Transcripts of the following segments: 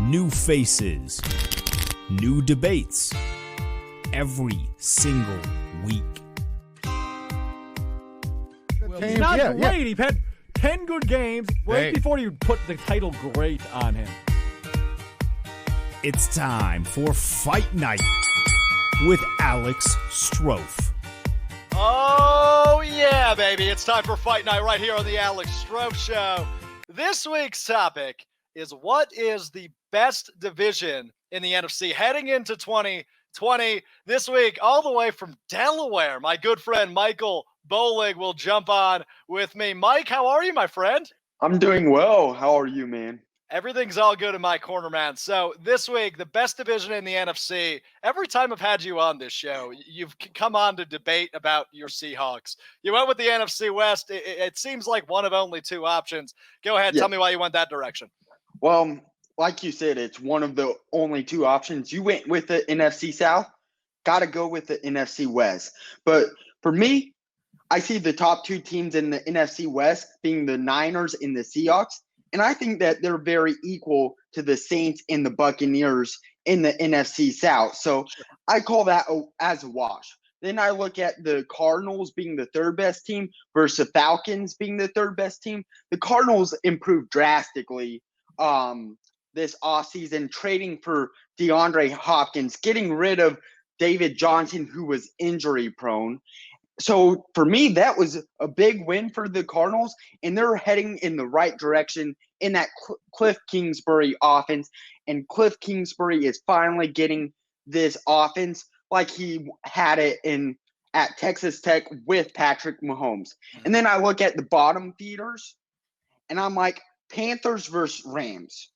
New faces, new debates, every single week. He's not great. He had 10 good games right before you put the title great on him. It's time for Fight Night with Alex Strouf. Oh, yeah, baby. It's time for Fight Night right here on the Alex Strouf Show. This week's topic is what is the best division in the NFC heading into 2020. This week, all the way from Delaware, my good friend Michael Bollig will jump on with me. Mike, how are you, my friend? I'm doing well. How are you, man? Everything's all good in my corner, man. So this week, the best division in the NFC, every time I've had you on this show, you've come on to debate about your Seahawks. You went with the NFC West. It seems like one of only two options. Go ahead. Tell me why you went that direction. Well, like you said, it's one of the only two options. You went with the NFC South. Got to go with the NFC West. But for me, I see the top two teams in the NFC West being the Niners and the Seahawks. And I think that they're very equal to the Saints and the Buccaneers in the NFC South. So I call that as a wash. Then I look at the Cardinals being the third best team versus the Falcons being the third best team. The Cardinals improved drastically this offseason, trading for DeAndre Hopkins, getting rid of David Johnson, who was injury prone. So for me, that was a big win for the Cardinals, and they're heading in the right direction in that Cliff Kingsbury offense. And Cliff Kingsbury is finally getting this offense like he had it at Texas Tech with Patrick Mahomes. And then I look at the bottom feeders, and I'm like, Panthers versus Rams.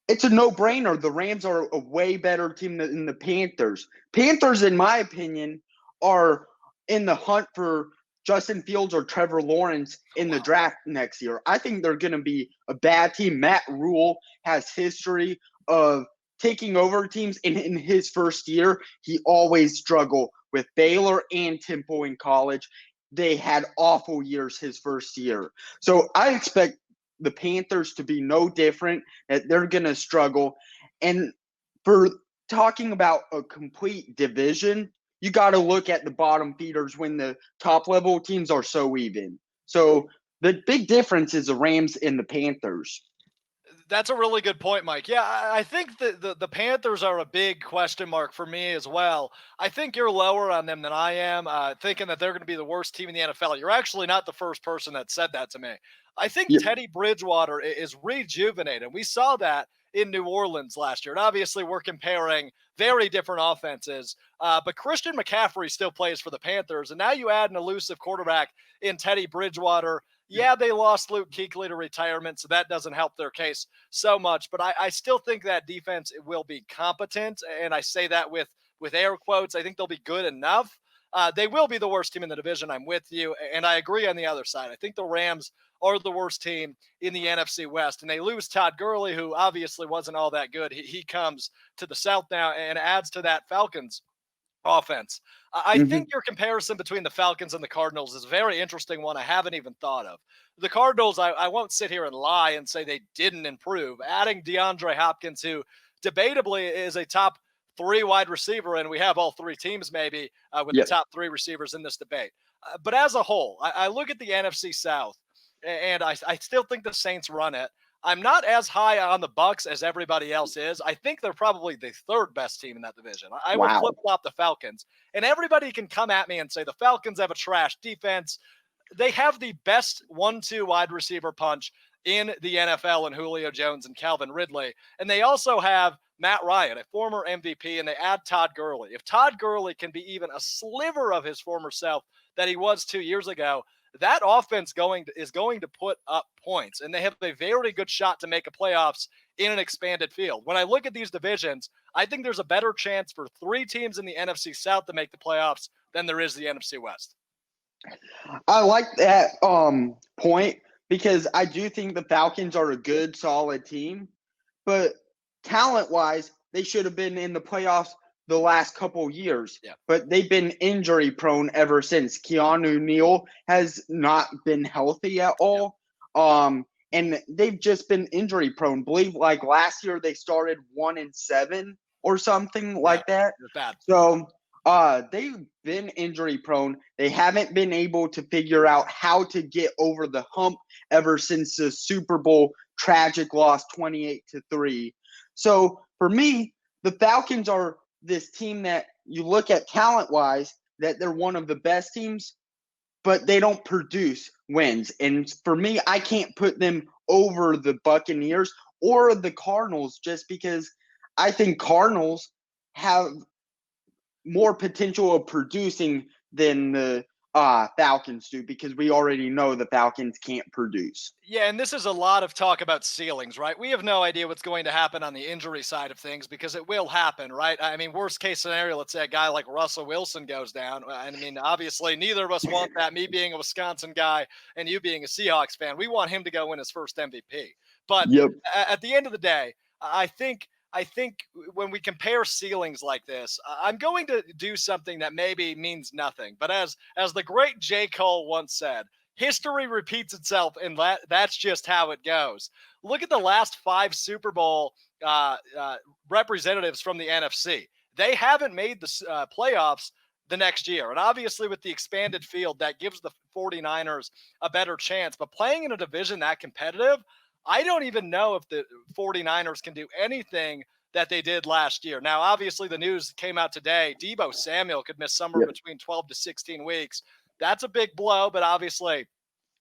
It's a no-brainer. The Rams are a way better team than the Panthers. Panthers, in my opinion, are in the hunt for Justin Fields or Trevor Lawrence in the draft next year. I think they're going to be a bad team. Matt Rule has history of taking over teams. And in his first year, he always struggled with Baylor and Temple in college. They had awful years his first year. So I expect the Panthers to be no different, that they're going to struggle. And for talking about a complete division, you got to look at the bottom feeders when the top level teams are so even. So the big difference is the Rams and the Panthers. That's a really good point, Mike. Yeah, I think the Panthers are a big question mark for me as well. I think you're lower on them than I am, thinking that they're going to be the worst team in the NFL. You're actually not the first person that said that to me. I think Teddy Bridgewater is rejuvenated. We saw that in New Orleans last year. And obviously, we're comparing very different offenses. But Christian McCaffrey still plays for the Panthers. And now you add an elusive quarterback in Teddy Bridgewater. Yeah, they lost Luke Kuechly to retirement, so that doesn't help their case so much. But I still think that defense will be competent, and I say that with air quotes. I think they'll be good enough. They will be the worst team in the division. I'm with you, and I agree on the other side. I think the Rams are the worst team in the NFC West, and they lose Todd Gurley, who obviously wasn't all that good. He comes to the South now and adds to that Falcons offense. I think your comparison between the Falcons and the Cardinals is a very interesting one I haven't even thought of. The Cardinals, I won't sit here and lie and say they didn't improve. Adding DeAndre Hopkins, who debatably is a top 3 wide receiver, and we have all 3 teams maybe with the top 3 receivers in this debate. But as a whole, I look at the NFC South, and I still think the Saints run it. I'm not as high on the Bucs as everybody else is. I think they're probably the 3rd best team in that division. I will flip-flop the Falcons. And everybody can come at me and say the Falcons have a trash defense. They have the best 1-2 wide receiver punch in the NFL in Julio Jones and Calvin Ridley. And they also have Matt Ryan, a former MVP, and they add Todd Gurley. If Todd Gurley can be even a sliver of his former self that he was 2 years ago, that offense is going to put up points, and they have a very good shot to make a playoffs in an expanded field. When I look at these divisions, I think there's a better chance for 3 teams in the NFC South to make the playoffs than there is the NFC West. I like that point because I do think the Falcons are a good, solid team, but talent-wise, they should have been in the playoffs the last couple years, but they've been injury prone ever since. Keanu Neal has not been healthy at all. and they've just been injury prone. Believe like last year they started 1-7 or something like that. Bad. So they've been injury prone. They haven't been able to figure out how to get over the hump ever since the Super Bowl tragic loss 28-3. So for me, the Falcons are this team that you look at talent-wise, that they're one of the best teams, but they don't produce wins. And for me, I can't put them over the Buccaneers or the Cardinals just because I think Cardinals have more potential of producing than the Falcons do, because we already know the Falcons can't produce. Yeah, and this is a lot of talk about ceilings, right? We have no idea what's going to happen on the injury side of things, because it will happen, right? I mean, worst case scenario, let's say a guy like Russell Wilson goes down. I mean, obviously, neither of us want that. Me being a Wisconsin guy and you being a Seahawks fan, we want him to go win his first MVP. But at the end of the day, I think when we compare ceilings like this, I'm going to do something that maybe means nothing. But as the great J. Cole once said, history repeats itself, and that's just how it goes. Look at the last 5 Super Bowl representatives from the NFC. They haven't made the playoffs the next year. And obviously with the expanded field, that gives the 49ers a better chance. But playing in a division that competitive, I don't even know if the 49ers can do anything that they did last year. Now, obviously, the news came out today. Deebo Samuel could miss somewhere between 12 to 16 weeks. That's a big blow, but obviously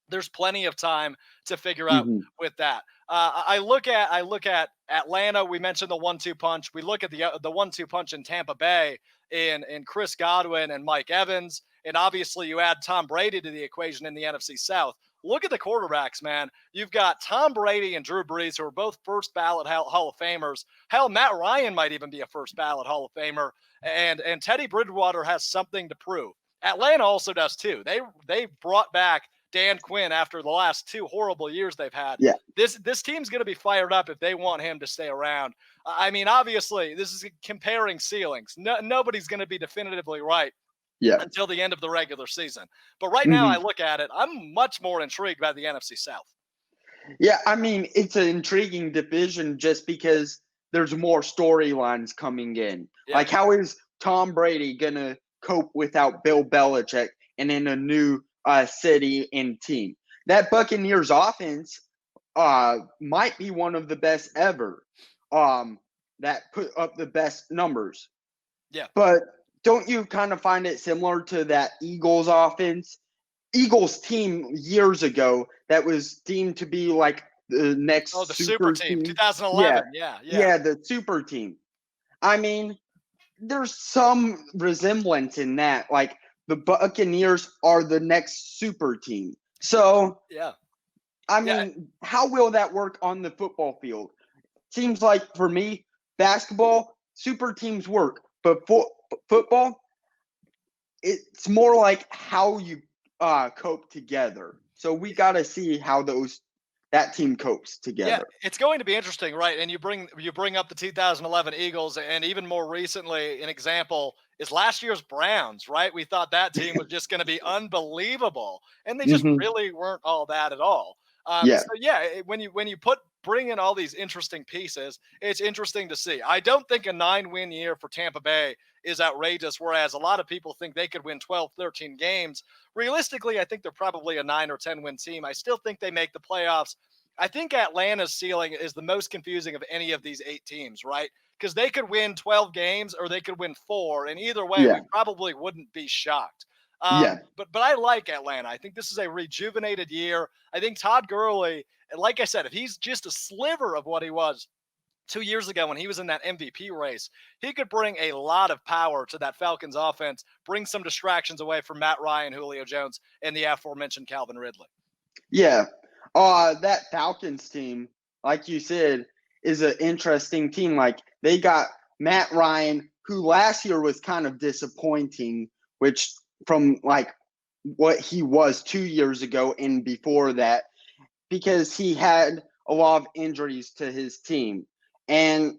there's plenty of time to figure out with that. I look at Atlanta. We mentioned the 1-2 punch. We look at the 1-2 punch in Tampa Bay in Chris Godwin and Mike Evans. And obviously you add Tom Brady to the equation in the NFC South. Look at the quarterbacks, man. You've got Tom Brady and Drew Brees, who are both first ballot Hall of Famers. Hell, Matt Ryan might even be a first ballot Hall of Famer. And Teddy Bridgewater has something to prove. Atlanta also does too. They brought back Dan Quinn after the last 2 horrible years they've had. Yeah. This team's going to be fired up if they want him to stay around. I mean, obviously, this is comparing ceilings. Nobody's going to be definitively right until the end of the regular season. But right now, I look at it, I'm much more intrigued by the NFC South. Yeah, I mean, it's an intriguing division just because there's more storylines coming in. Yeah. Like, how is Tom Brady going to cope without Bill Belichick and in a new city and team? That Buccaneers offense might be one of the best ever, that put up the best numbers. Yeah. But don't you kind of find it similar to that Eagles offense? Eagles team years ago that was deemed to be like the next super team, 2011. Yeah, the super team. I mean, there's some resemblance in that. Like, the Buccaneers are the next super team. So, I mean, how will that work on the football field? Seems like, for me, basketball, super teams work. But football, it's more like how you cope together. So we got to see how that team copes together. Yeah, it's going to be interesting, right? And you bring up the 2011 Eagles, and even more recently, an example is last year's Browns, right? We thought that team was just going to be unbelievable, and they just really weren't all that at all. So when you bring in all these interesting pieces, it's interesting to see. I don't think a 9-win year for Tampa Bay is outrageous, whereas a lot of people think they could win 12, 13 games. Realistically, I think they're probably a 9 or 10-win team. I still think they make the playoffs. I think Atlanta's ceiling is the most confusing of any of these 8 teams, right? Because they could win 12 games or they could win 4, and either way, we probably wouldn't be shocked. But I like Atlanta. I think this is a rejuvenated year. I think Todd Gurley, like I said, if he's just a sliver of what he was 2 years ago when he was in that MVP race, he could bring a lot of power to that Falcons offense, bring some distractions away from Matt Ryan, Julio Jones, and the aforementioned Calvin Ridley. Yeah. That Falcons team, like you said, is an interesting team. Like, they got Matt Ryan, who last year was kind of disappointing, which from like what he was 2 years ago and before that, because he had a lot of injuries to his team. And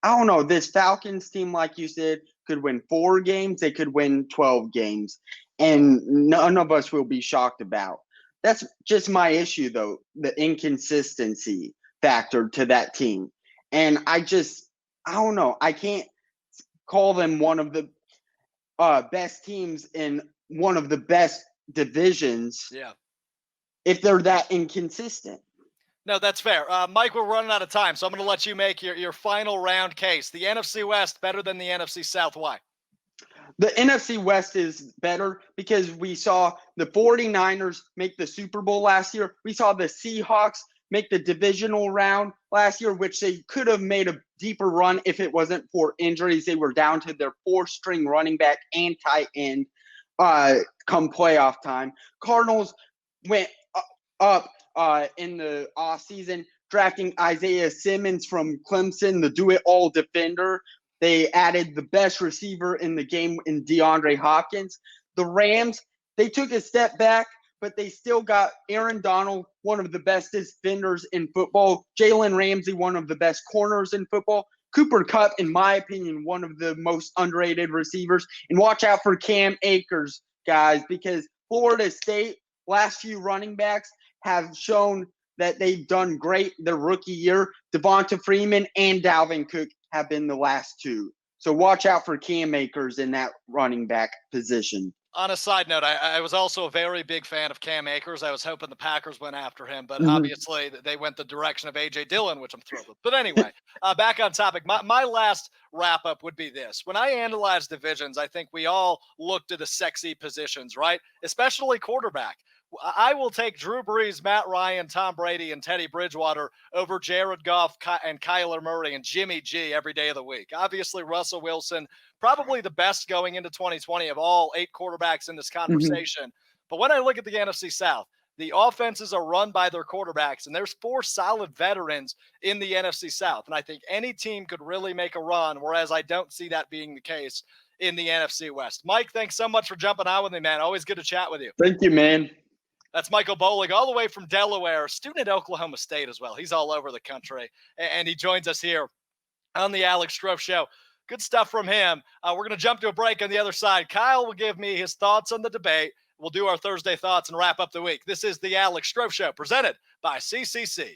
I don't know, this Falcons team, like you said, could win 4 games. They could win 12 games. And none of us will be shocked about. That's just my issue, though, the inconsistency factor to that team. And I don't know. I can't call them one of the best teams in one of the best divisions if they're that inconsistent. No, that's fair. Mike, we're running out of time, so I'm going to let you make your final round case. The NFC West better than the NFC South. Why? The NFC West is better because we saw the 49ers make the Super Bowl last year. We saw the Seahawks make the divisional round last year, which they could have made a deeper run if it wasn't for injuries. They were down to their 4th-string running back and tight end come playoff time. Cardinals went up in the offseason, drafting Isaiah Simmons from Clemson, the do-it-all defender. They added the best receiver in the game in DeAndre Hopkins. The Rams, they took a step back, but they still got Aaron Donald, one of the best defenders in football. Jalen Ramsey, one of the best corners in football. Cooper Kupp, in my opinion, one of the most underrated receivers. And watch out for Cam Akers, guys, because Florida State, last few running backs have shown that they've done great their rookie year. Devonta Freeman and Dalvin Cook have been the last two. So watch out for Cam Akers in that running back position. On a side note, I was also a very big fan of Cam Akers. I was hoping the Packers went after him, but obviously they went the direction of A.J. Dillon, which I'm thrilled with. But anyway, back on topic. My last wrap-up would be this. When I analyze divisions, I think we all look to the sexy positions, right? Especially quarterback. I will take Drew Brees, Matt Ryan, Tom Brady, and Teddy Bridgewater over Jared Goff and Kyler Murray and Jimmy G every day of the week. Obviously, Russell Wilson, probably the best going into 2020 of all 8 quarterbacks in this conversation. But when I look at the NFC South, the offenses are run by their quarterbacks, and there's 4 solid veterans in the NFC South. And I think any team could really make a run, whereas I don't see that being the case in the NFC West. Mike, thanks so much for jumping on with me, man. Always good to chat with you. Thank you, man. That's Michael Bollig, all the way from Delaware, student at Oklahoma State as well. He's all over the country, and he joins us here on the Alex Strouf Show. Good stuff from him. We're going to jump to a break on the other side. Kyle will give me his thoughts on the debate. We'll do our Thursday thoughts and wrap up the week. This is the Alex Strouf Show, presented by CCC.